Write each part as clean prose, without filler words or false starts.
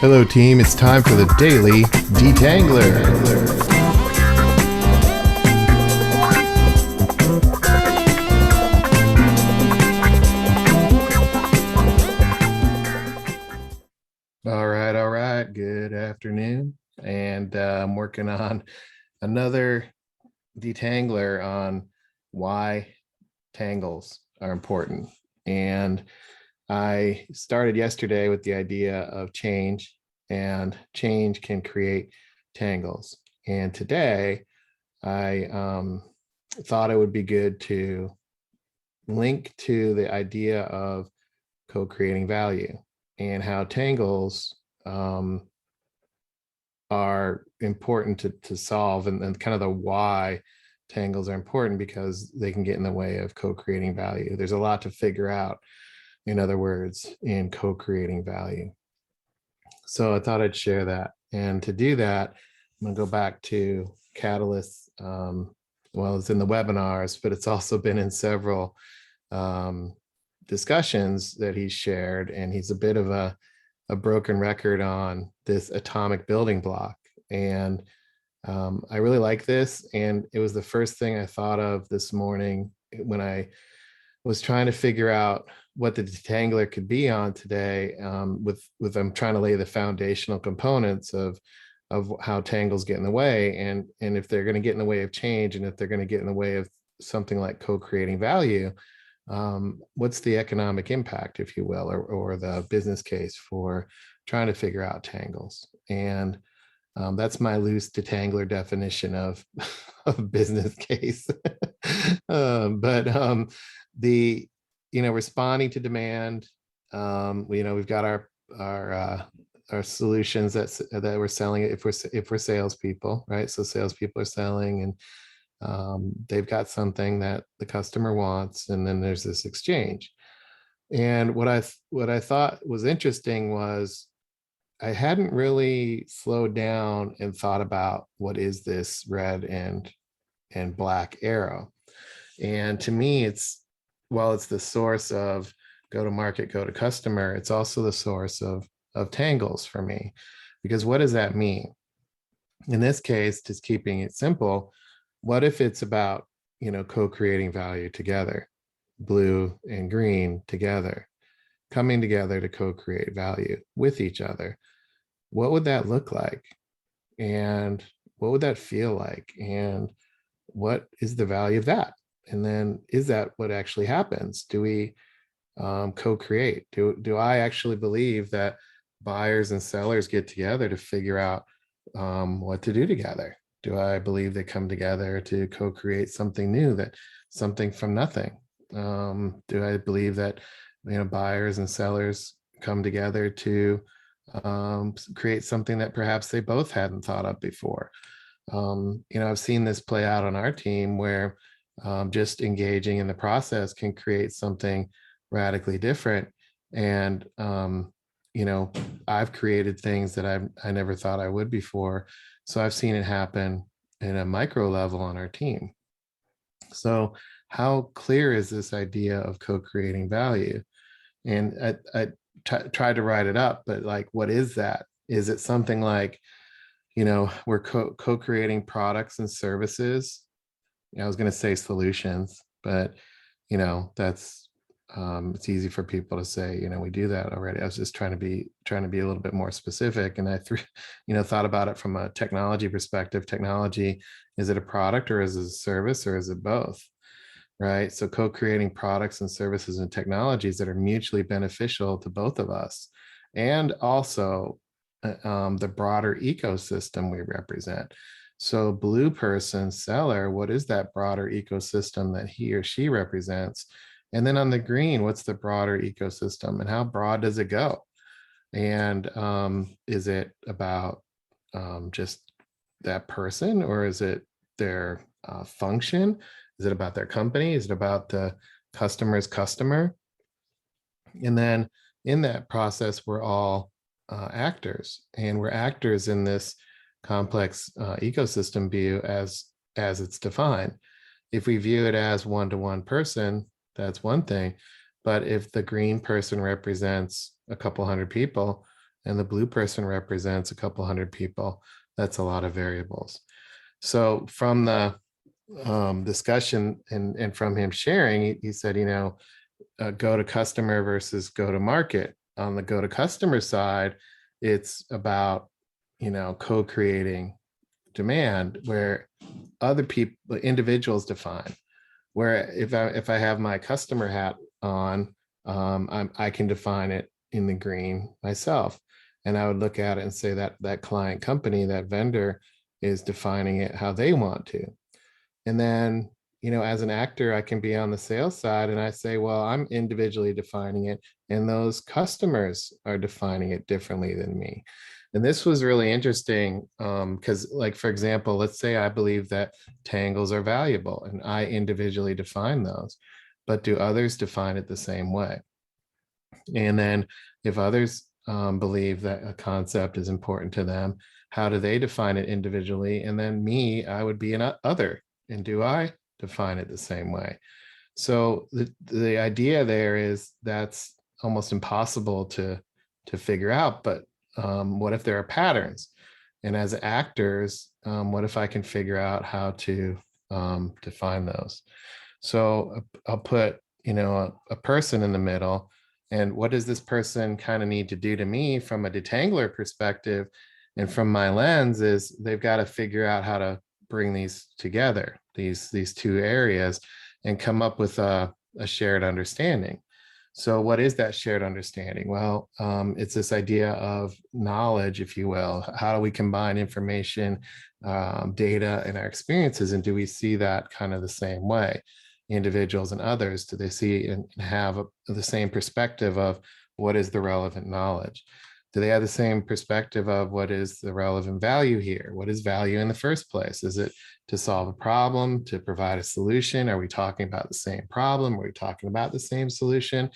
Hello, team. It's time for the Daily Detangler. All right. Good afternoon. And I'm working on another detangler on why tangles are important. And I started yesterday with the idea of change, and change can create tangles. And today I thought it would be good to link to the idea of co-creating value and how tangles are important to solve, and kind of the why tangles are important, because they can get in the way of co-creating value. There's a lot to figure out, in other words, in co-creating value. So I thought I'd share that. And to do that, I'm going to go back to catalysts. Well, it's in the webinars, but it's also been in several discussions that he's shared. And he's a bit of a broken record on this atomic building block. And I really like this. And it was the first thing I thought of this morning when I was trying to figure out what the detangler could be on today, with I'm trying to lay the foundational components of how tangles get in the way, and if they're going to get in the way of change, and if they're going to get in the way of something like co-creating value, what's the economic impact, if you will, or the business case for trying to figure out tangles. And that's my loose detangler definition of business case. But the responding to demand, we've got our solutions that we're selling if we're salespeople, right? So salespeople are selling, and they've got something that the customer wants, and then there's this exchange. And what I thought was interesting was I hadn't really slowed down and thought about what is this red and black arrow. And to me, it's the source of go to market, go to customer, it's also the source of tangles for me. Because what does that mean? In this case, just keeping it simple, what if it's about, co-creating value together, blue and green together, coming together to co-create value with each other? What would that look like? And what would that feel like? And what is the value of that? And then, is that what actually happens? Do we co-create? Do I actually believe that buyers and sellers get together to figure out what to do together? Do I believe they come together to co-create something new, something from nothing? Do I believe that buyers and sellers come together to create something that perhaps they both hadn't thought of before? I've seen this play out on our team where just engaging in the process can create something radically different. And I've created things that I never thought I would before. So I've seen it happen in a micro level on our team. So how clear is this idea of co-creating value? And I tried to write it up, but like, what is that? Is it something like, we're co-creating products and services? I was going to say solutions, but that's it's easy for people to say, we do that already. I was just trying to be a little bit more specific. And I thought about it from a technology perspective. Technology, is it a product, or is it a service, or is it both? Right? So co-creating products and services and technologies that are mutually beneficial to both of us, and also the broader ecosystem we represent. So blue person, seller, what is that broader ecosystem that he or she represents? And then on the green, what's the broader ecosystem, and how broad does it go? And is it about just that person, or is it their function? Is it about their company? Is it about the customer's customer? And then in that process, we're all actors, and we're actors in this complex ecosystem view as it's defined. If we view it as one-to-one person, that's one thing. But if the green person represents a couple hundred people, and the blue person represents a couple hundred people. That's a lot of variables. So from the discussion and from him sharing, he said, go to customer versus go to market. On the go to customer side, it's about, co-creating demand where other people, individuals define. Where if I have my customer hat on, I can define it in the green myself, and I would look at it and say that that client company, that vendor, is defining it how they want to. And then, as an actor, I can be on the sales side and I say, well, I'm individually defining it, and those customers are defining it differently than me. And this was really interesting because, like, for example, let's say I believe that tangles are valuable and I individually define those, but do others define it the same way? And then if others believe that a concept is important to them, how do they define it individually? And then me, I would be an other. And do I define it the same way? So the idea there is that's almost impossible to figure out. But what if there are patterns? And as actors, what if I can figure out how to define those? So I'll put, a person in the middle. And what does this person kind of need to do to me from a detangler perspective? And from my lens is they've got to figure out how to bring these together, these two areas, and come up with a shared understanding. So what is that shared understanding? Well, it's this idea of knowledge, if you will. How do we combine information, data, and our experiences? And do we see that kind of the same way? Individuals and others, do they see and have the same perspective of what is the relevant knowledge? Do they have the same perspective of what is the relevant value here? What is value in the first place? Is it to solve a problem, to provide a solution? Are we talking about the same problem? Are we talking about the same solution?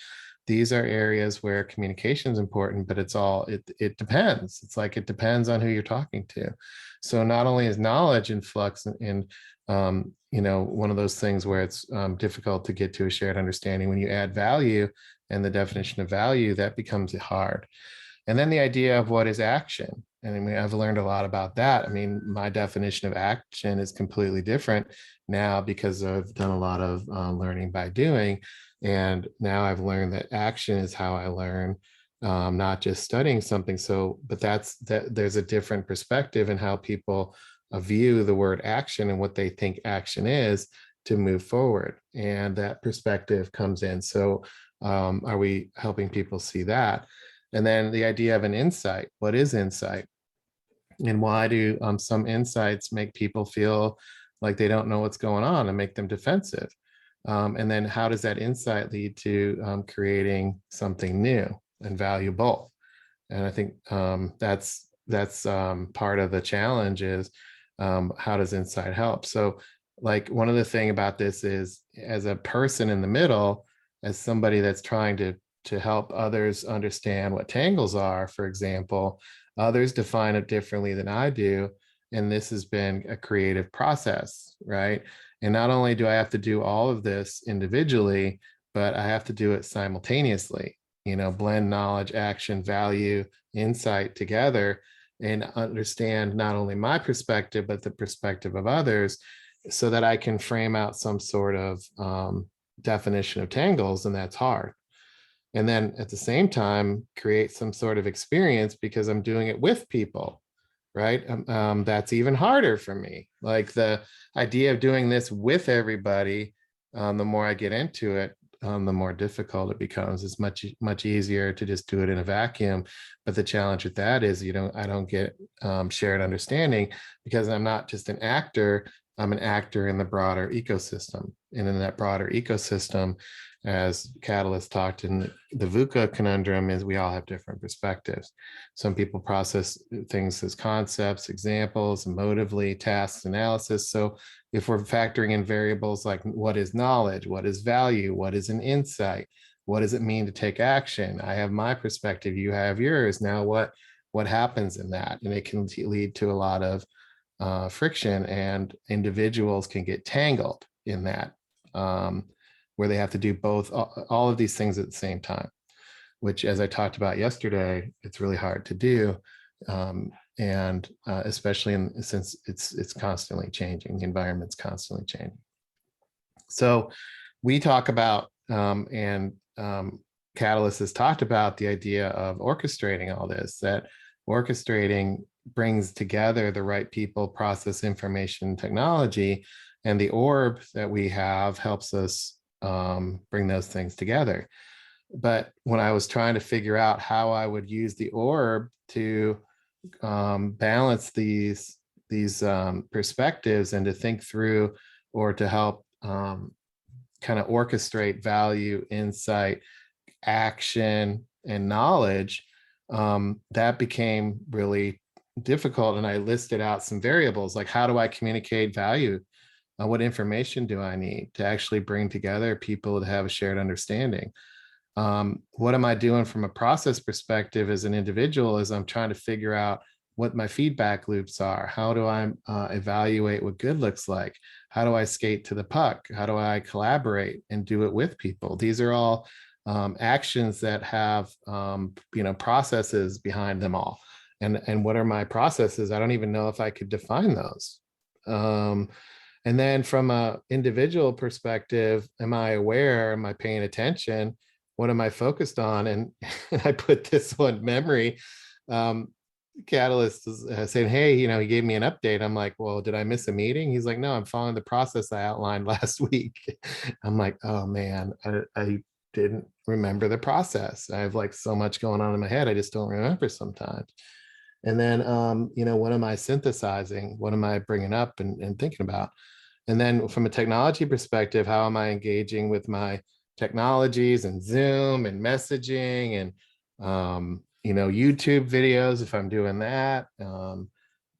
These are areas where communication is important, but it depends. It's like it depends on who you're talking to. So not only is knowledge in flux and one of those things where it's difficult to get to a shared understanding. When you add value and the definition of value, that becomes hard. And then the idea of what is action. And I mean, I've learned a lot about that. I mean, my definition of action is completely different now because I've done a lot of learning by doing. And now I've learned that action is how I learn, not just studying something. So, but there's a different perspective in how people view the word action and what they think action is to move forward. And that perspective comes in. So are we helping people see that? And then the idea of an insight. What is insight? And why do some insights make people feel like they don't know what's going on and make them defensive? And then how does that insight lead to creating something new and valuable? And I think that's part of the challenge is how does insight help? So like one of the thing about this is as a person in the middle, as somebody that's trying to help others understand what tangles are, for example, others define it differently than I do. And this has been a creative process, right? And not only do I have to do all of this individually, but I have to do it simultaneously, blend knowledge, action, value, insight together and understand not only my perspective, but the perspective of others so that I can frame out some sort of definition of tangles. And that's hard. And then at the same time, create some sort of experience because I'm doing it with people, right? That's even harder for me. Like the idea of doing this with everybody, the more I get into it, the more difficult it becomes. It's much easier to just do it in a vacuum. But the challenge with that is I don't get shared understanding because I'm not just an actor, I'm an actor in the broader ecosystem. And in that broader ecosystem, as Catalyst talked in the VUCA conundrum, is we all have different perspectives. Some people process things as concepts, examples, emotively, tasks, analysis. So if we're factoring in variables like what is knowledge, what is value, what is an insight, what does it mean to take action? I have my perspective, you have yours. Now what happens in that? And it can lead to a lot of friction, and individuals can get tangled in that, where they have to do both, all of these things at the same time. which, as I talked about yesterday, it's really hard to do. And especially since it's constantly changing, the environment's constantly changing. So we talk about, and Catalyst has talked about the idea of orchestrating all this, that orchestrating brings together the right people, process, information, technology, and the orb that we have helps us bring those things together. But when I was trying to figure out how I would use the orb to balance these perspectives and to think through, or to help kind of orchestrate value, insight, action, and knowledge, that became really difficult. And I listed out some variables, like, how do I communicate value? What information do I need to actually bring together people to have a shared understanding? What am I doing from a process perspective as an individual, as I'm trying to figure out what my feedback loops are? How do I evaluate what good looks like? How do I skate to the puck? How do I collaborate and do it with people? These are all actions that have processes behind them all. And what are my processes? I don't even know if I could define those. And then from a individual perspective, am I aware? Am I paying attention? What am I focused on? And I put this one memory. Catalyst is saying, hey, he gave me an update. I'm like, well, did I miss a meeting? He's like, no, I'm following the process I outlined last week. I'm like, oh man, I didn't remember the process. I have like so much going on in my head. I just don't remember sometimes. And then, what am I synthesizing? What am I bringing up and thinking about? And then from a technology perspective, how am I engaging with my technologies and Zoom and messaging and, YouTube videos, if I'm doing that,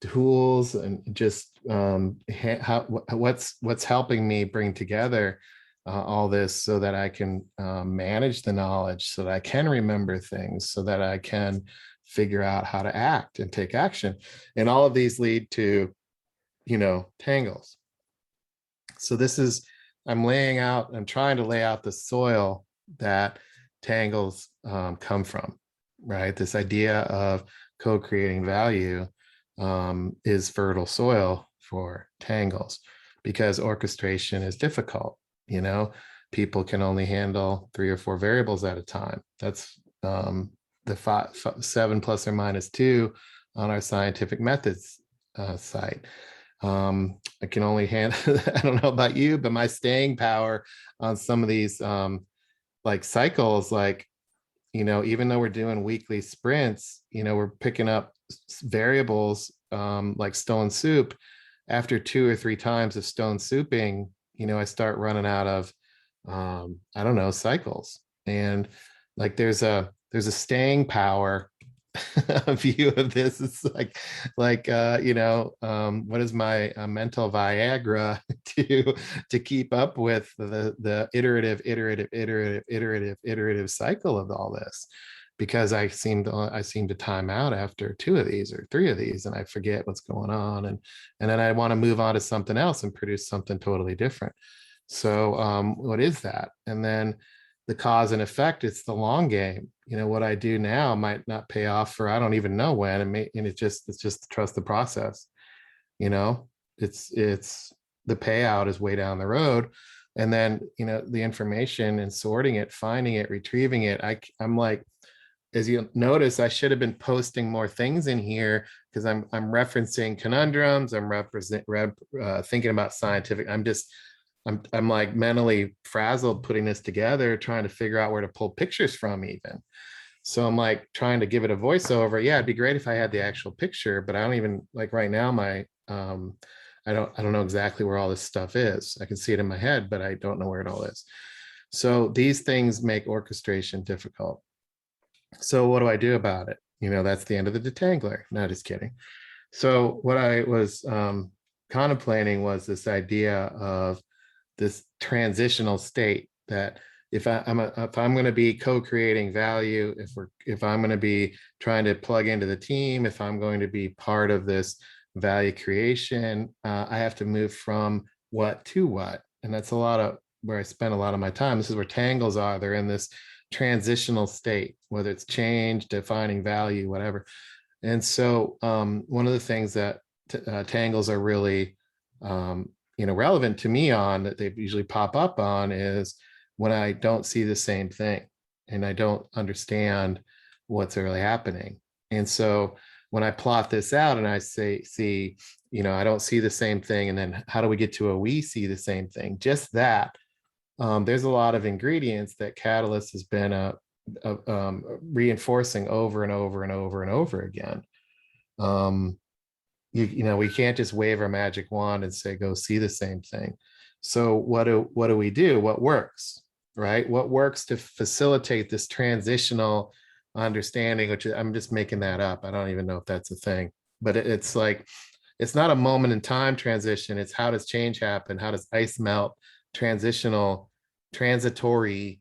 tools, and just what's helping me bring together all this so that I can manage the knowledge, so that I can remember things, so that I can figure out how to act and take action. And all of these lead to, tangles. So I'm trying to lay out the soil that tangles come from, right? This idea of co-creating value is fertile soil for tangles, because orchestration is difficult. People can only handle 3 or 4 variables at a time. That's the 7 plus or minus 2 on our scientific methods site. I can only handle, I don't know about you, but my staying power on some of these like cycles, like, even though we're doing weekly sprints, we're picking up variables like stone soup. After 2 or 3 times of stone souping, I start running out of, I don't know, cycles. And like, there's a staying power view of this. It's like what is my mental Viagra to keep up with the iterative cycle of all this, because I seem to time out after 2 of these or 3 of these, and I forget what's going on, and then I want to move on to something else and produce something totally different. So what is that? And then the cause and effect, it's the long game. What I do now might not pay off for, I don't even know when, and it's just trust the process. It's the payout is way down the road. And then, the information and sorting it, finding it, retrieving it. I'm like, as you notice, I should have been posting more things in here, because I'm referencing conundrums. I'm thinking about scientific. I'm like mentally frazzled putting this together, trying to figure out where to pull pictures from even. So I'm like trying to give it a voiceover. Yeah, it'd be great if I had the actual picture, but I don't even, like, right now, I don't know exactly where all this stuff is. I can see it in my head, but I don't know where it all is. So these things make orchestration difficult. So what do I do about it? That's the end of the detangler. No, just kidding. So what I was contemplating was this idea of this transitional state, that if I'm going to be co-creating value, if I'm going to be trying to plug into the team, if I'm going to be part of this value creation, I have to move from what to what. And that's a lot of where I spend a lot of my time. This is where tangles are. They're in this transitional state, whether it's change, defining value, whatever. And so one of the things that tangles are really relevant to me on, that they usually pop up on, is when I don't see the same thing and I don't understand what's really happening. And so when I plot this out and I see, I don't see the same thing, and then how do we get to a we see the same thing? Just that. There's a lot of ingredients that Catalyst has been reinforcing over and over and over and over again. We can't just wave our magic wand and say, go see the same thing. So what do we do? What works, right? What works to facilitate this transitional understanding, which I'm just making that up. I don't even know if that's a thing, but it's like, it's not a moment in time transition. It's how does change happen? How does ice melt? Transitory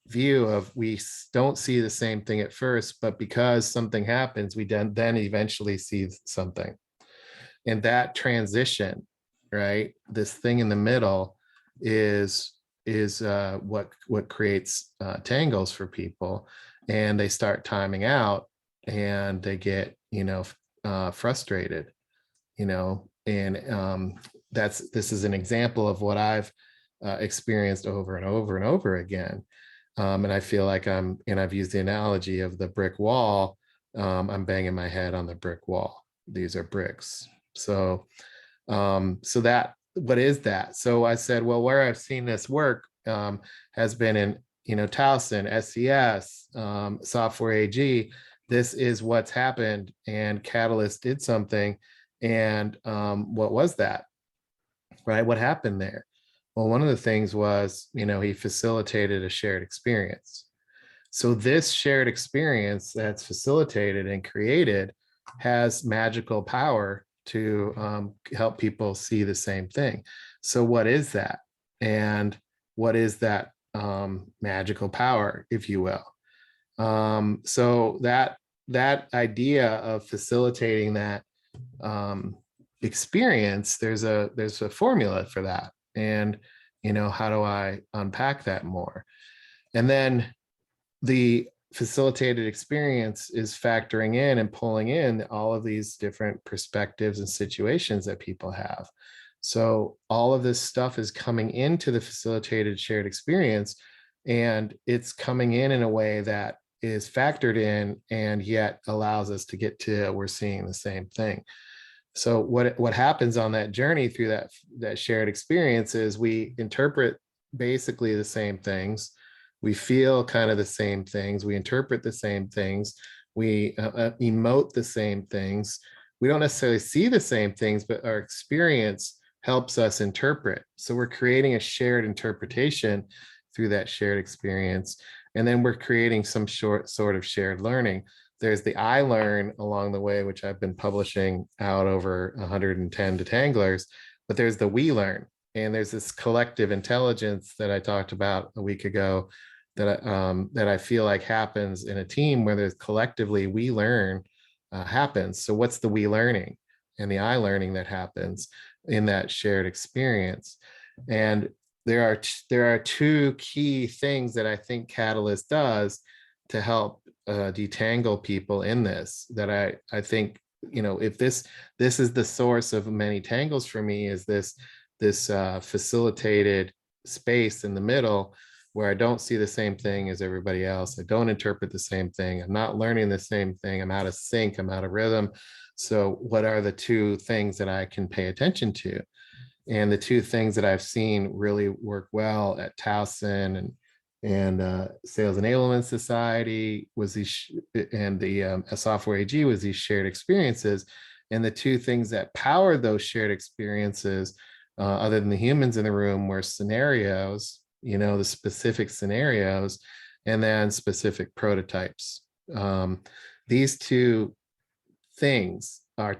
view of, we don't see the same thing at first, but because something happens, we then eventually see something. And that transition, right, this thing in the middle is what creates tangles for people, and they start timing out and they get frustrated, and this is an example of what I've experienced over and over and over again. And I feel like I've used the analogy of the brick wall. I'm banging my head on the brick wall. These are bricks. So that, what is that? So I said, well, where I've seen this work has been in, Towson, SCS, Software AG. This is what's happened, and Catalyst did something. And what was that? Right? What happened there? Well, one of the things was, he facilitated a shared experience. So this shared experience that's facilitated and created has magical power to help people see the same thing. So what is that? And what is that magical power, if you will? So that idea of facilitating that experience, there's a formula for that. And, how do I unpack that more? And then the facilitated experience is factoring in and pulling in all of these different perspectives and situations that people have. So all of this stuff is coming into the facilitated shared experience, and it's coming in a way that is factored in and yet allows us to get to, we're seeing the same thing. So what happens on that journey through that shared experience is we interpret basically the same things. We feel kind of the same things. We interpret the same things. We emote the same things. We don't necessarily see the same things, but our experience helps us interpret. So we're creating a shared interpretation through that shared experience. And then we're creating some sort of shared learning. There's the I learn along the way, which I've been publishing out over 110 detanglers, but there's the we learn. And there's this collective intelligence that I talked about a week ago that I feel like happens in a team where there's collectively we learn happens. So what's the we learning and the I learning that happens in that shared experience? And there are two key things that I think Catalyst does to help detangle people in this, that I think, if this is the source of many tangles for me, is this facilitated space in the middle where I don't see the same thing as everybody else. I don't interpret the same thing. I'm not learning the same thing. I'm out of sync. I'm out of rhythm. So what are the two things that I can pay attention to? And the two things that I've seen really work well at Towson and Sales Enablement Society was these, and the Software AG was these shared experiences. And the two things that powered those shared experiences, other than the humans in the room, were scenarios, the specific scenarios, and then specific prototypes. These two things are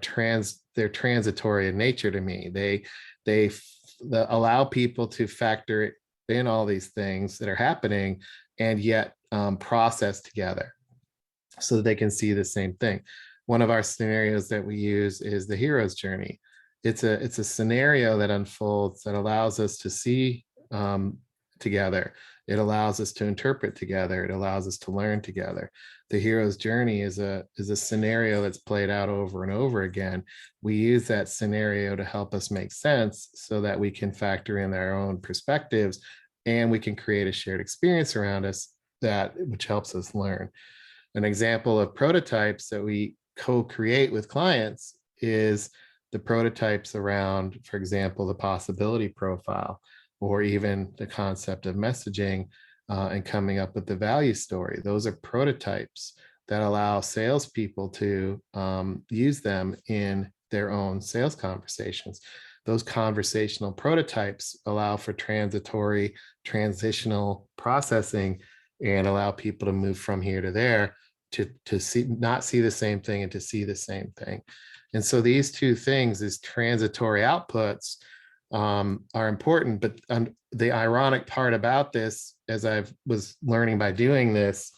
they're transitory in nature to me. They allow people to factor in all these things that are happening and yet process together so that they can see the same thing. One of our scenarios that we use is the hero's journey. It's a scenario that unfolds that allows us to see together. It allows us to interpret together. It allows us to learn together. The hero's journey is a scenario that's played out over and over again. We use that scenario to help us make sense so that we can factor in our own perspectives, and we can create a shared experience around us which helps us learn. An example of prototypes that we co-create with clients is the prototypes around, for example, the possibility profile, or even the concept of messaging, and coming up with the value story. Those are prototypes that allow salespeople to use them in their own sales conversations. Those conversational prototypes allow for transitional processing, and allow people to move from here to there, to see, not see the same thing, and to see the same thing. And so these two things, these transitory outputs, are important. But the ironic part about this, as I was learning by doing this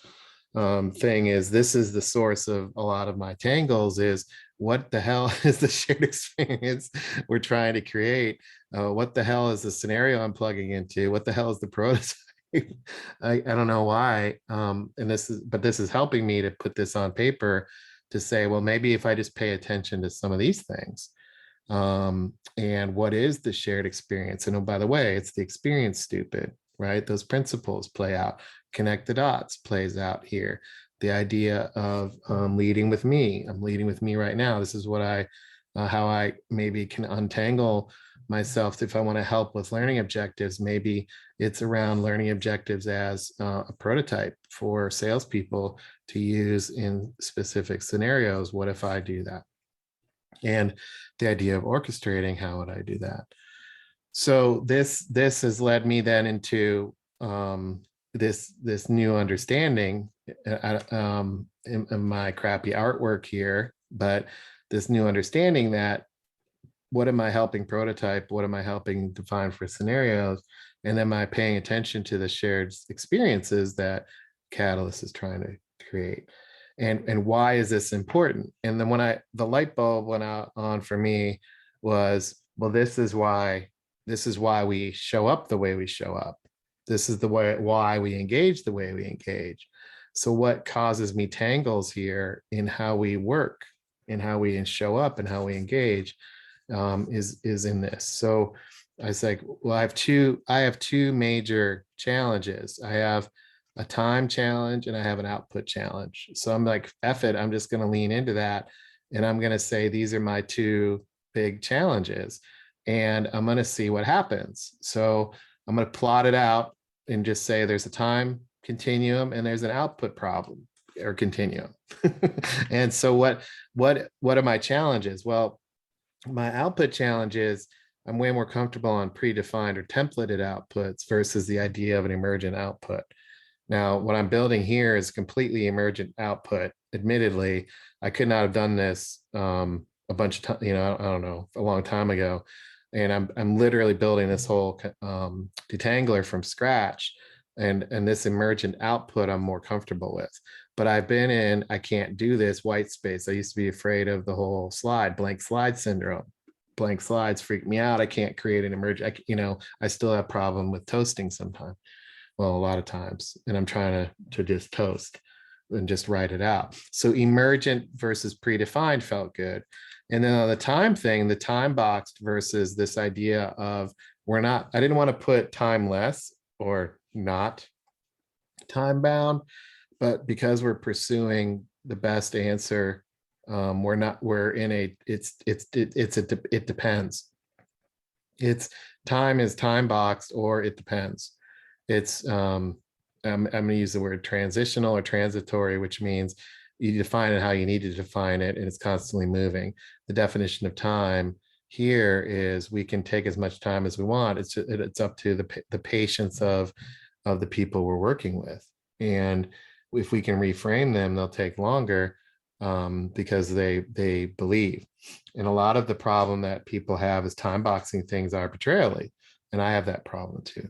thing, is this is the source of a lot of my tangles, is what the hell is the shared experience we're trying to create? What the hell is the scenario I'm plugging into? What the hell is the prototype? I don't know why. And this is helping me to put this on paper, to say, well, maybe if I just pay attention to some of these things, and what is the shared experience? And oh, by the way, it's the experience stupid, right? Those principles play out. Connect the dots plays out here. The idea of leading with me. I'm leading with me right now. This is what how I maybe can untangle myself if I want to help with learning objectives. Maybe it's around learning objectives as a prototype for salespeople to use in specific scenarios. What if I do that? And the idea of orchestrating, how would I do that? So this has led me then into this new understanding in my crappy artwork here, but this new understanding that, what am I helping prototype? What am I helping define for scenarios? And am I paying attention to the shared experiences that Catalyst is trying to create? And why is this important? And then when the light bulb went on for me was, well, this is why we show up the way we show up. This is why we engage the way we engage. So what causes me tangles here in how we work, in how we show up, and how we engage, is in this. So I was like, well, I have two major challenges. I have a time challenge and I have an output challenge. So I'm like, F it, I'm just going to lean into that. And I'm going to say, these are my two big challenges, and I'm going to see what happens. So I'm going to plot it out and just say there's a time continuum and there's an output problem or continuum. And so what are my challenges? Well, my output challenge is I'm way more comfortable on predefined or templated outputs versus the idea of an emergent output. Now, what I'm building here is completely emergent output. Admittedly, I could not have done this a bunch of times, I don't know, a long time ago. And I'm literally building this whole detangler from scratch. And this emergent output I'm more comfortable with. But I can't do this white space. I used to be afraid of the whole blank slide syndrome. Blank slides freak me out. I can't create an emergent, I still have problem with toasting sometimes. Well, a lot of times, and I'm trying to just toast and just write it out. So emergent versus predefined felt good. And then on the time thing, the time boxed versus this idea of I didn't want to put timeless or not time bound, but because we're pursuing the best answer, it depends. It's time is time boxed, or it depends. It's I'm going to use the word transitional or transitory, which means you define it how you need to define it, and it's constantly moving. The definition of time here is we can take as much time as we want. It's up to the patience of the people we're working with, and if we can reframe them, they'll take longer because they believe. And a lot of the problem that people have is time boxing things arbitrarily, and I have that problem too.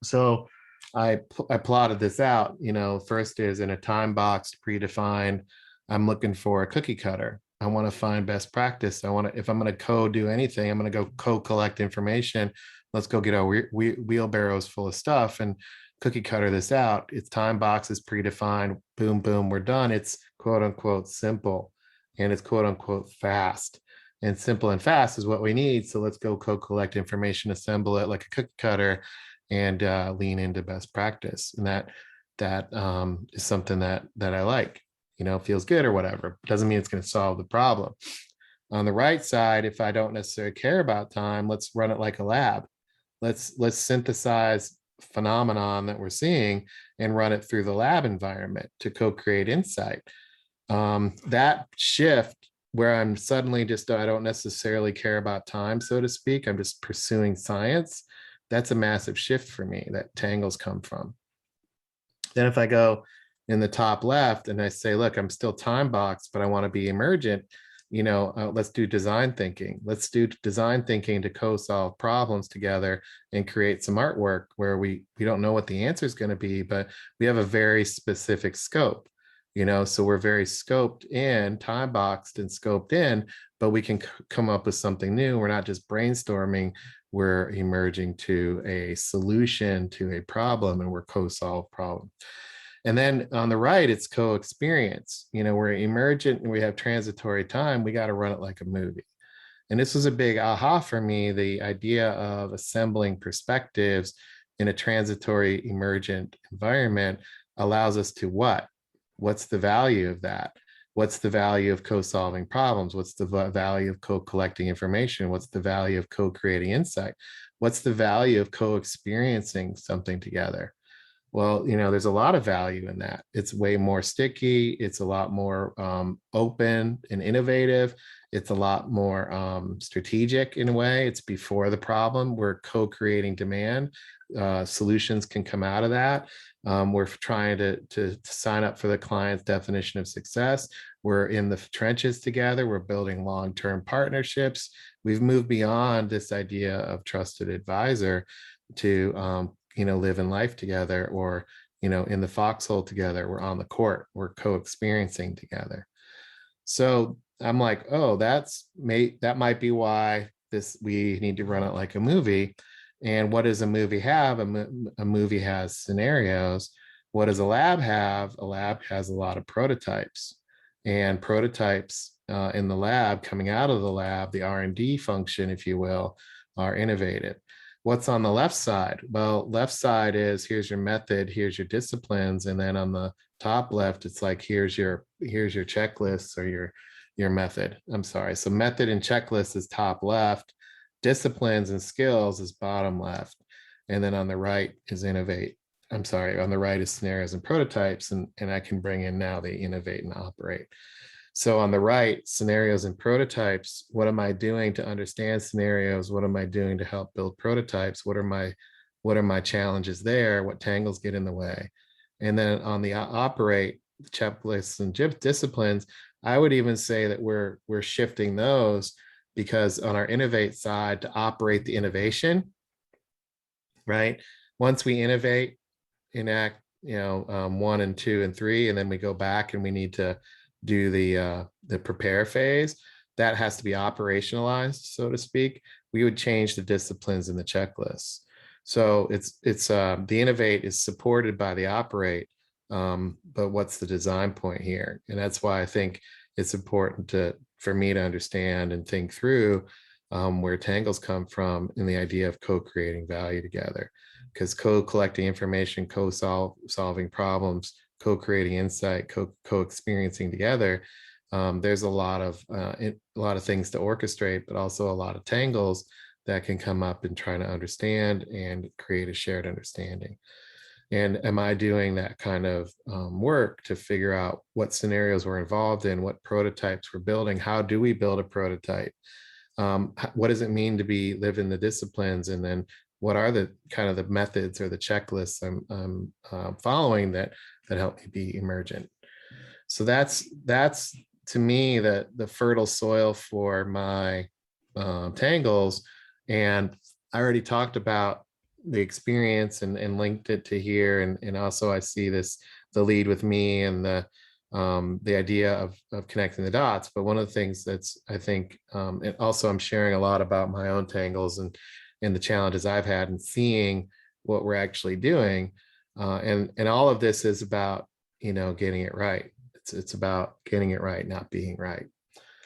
So I plotted this out. First is in a time boxed, predefined. I'm looking for a cookie cutter. I want to find best practice. If I'm going to do anything, I'm going to go collect information let's go get our wheelbarrows full of stuff and cookie cutter this out. It's time boxes predefined, boom, boom, we're done. It's quote unquote simple, and it's quote unquote fast. And simple and fast is what we need. So let's go collect information, assemble it like a cookie cutter, and lean into best practice. And that is something that I like. Feels good or whatever. Doesn't mean it's going to solve the problem. On the right side, if I don't necessarily care about time, let's run it like a lab. Let's synthesize phenomenon that we're seeing and run it through the lab environment to co-create insight. That shift where I'm suddenly just, I don't necessarily care about time, so to speak, I'm just pursuing science. That's a massive shift for me that tangles come from. Then if I go in the top left and I say, look, I'm still time boxed, but I want to be emergent, let's do design thinking. Let's do design thinking to co-solve problems together and create some artwork where we don't know what the answer is going to be, but we have a very specific scope. So we're very scoped in, time boxed and scoped in, but we can come up with something new. We're not just brainstorming, we're emerging to a solution to a problem, and we're co-solve problem. And then on the right, it's co-experience. We're emergent and we have transitory time. We got to run it like a movie. And this was a big aha for me, the idea of assembling perspectives in a transitory emergent environment allows us to what? What's the value of that? What's the value of co-solving problems? What's the value of co-collecting information? What's the value of co-creating insight? What's the value of co-experiencing something together? Well, there's a lot of value in that. It's way more sticky. It's a lot more open and innovative. It's a lot more strategic in a way. It's before the problem. We're co-creating demand. Solutions can come out of that. We're trying to sign up for the client's definition of success. We're in the trenches together. We're building long-term partnerships. We've moved beyond this idea of trusted advisor to live in life together, or in the foxhole together. We're on the court, we're co-experiencing together. So I'm like, oh, that might be why we need to run it like a movie. And what does a movie have? A movie has scenarios. What does a lab have? A lab has a lot of prototypes, and prototypes in the lab, coming out of the lab, the R&D function, if you will, are innovative. What's on the left side? Well, left side is, here's your method, here's your disciplines, and then on the top left, it's like, here's your checklists or your method. I'm sorry. So method and checklist is top left, disciplines and skills is bottom left, and then on the right is innovate. I'm sorry, on the right is scenarios and prototypes, and I can bring in now the innovate and operate. So on the right, scenarios and prototypes, what am I doing to understand scenarios? What am I doing to help build prototypes? What are my challenges there? What tangles get in the way? And then on the operate, checklists and disciplines, I would even say that we're shifting those, because on our innovate side, to operate the innovation, right? Once we innovate, enact, 1 and 2 and 3, and then we go back and we need to do the prepare phase, that has to be operationalized, so to speak. We would change the disciplines in the checklists. So it's the innovate is supported by the operate, but what's the design point here? And that's why I think it's important for me to understand and think through where tangles come from in the idea of co-creating value together, because co-collecting information, co-solving problems, co-creating insight, co-experiencing together, there's a lot of things to orchestrate, but also a lot of tangles that can come up in trying to understand and create a shared understanding. And am I doing that kind of work to figure out what scenarios we're involved in, what prototypes we're building? How do we build a prototype? What does it mean to live in the disciplines? And then what are the kind of the methods or the checklists I'm following that help me be emergent? So that's to me the fertile soil for my tangles. And I already talked about the experience and linked it to here, and also I see the lead with me and the idea of connecting the dots. But one of the things that's, I think, and also I'm sharing a lot about my own tangles and and the challenges I've had, and seeing what we're actually doing. And all of this is about, getting it right. It's about getting it right, not being right.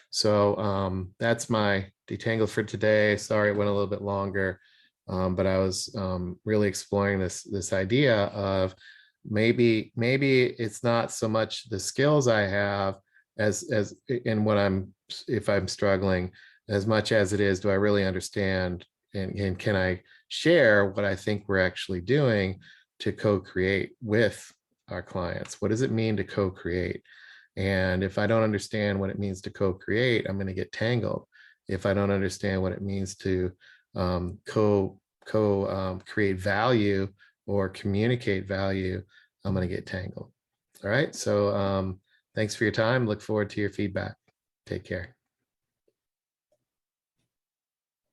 So that's my detangle for today. Sorry it went a little bit longer, but I was really exploring this idea of maybe it's not so much the skills I have as in what if I'm struggling, as much as it is, do I really understand, and can I share what I think we're actually doing to co-create with our clients? What does it mean to co-create? And if I don't understand what it means to co-create, I'm going to get tangled. If I don't understand what it means to create value or communicate value, I'm going to get tangled. All right. So thanks for your time. Look forward to your feedback. Take care.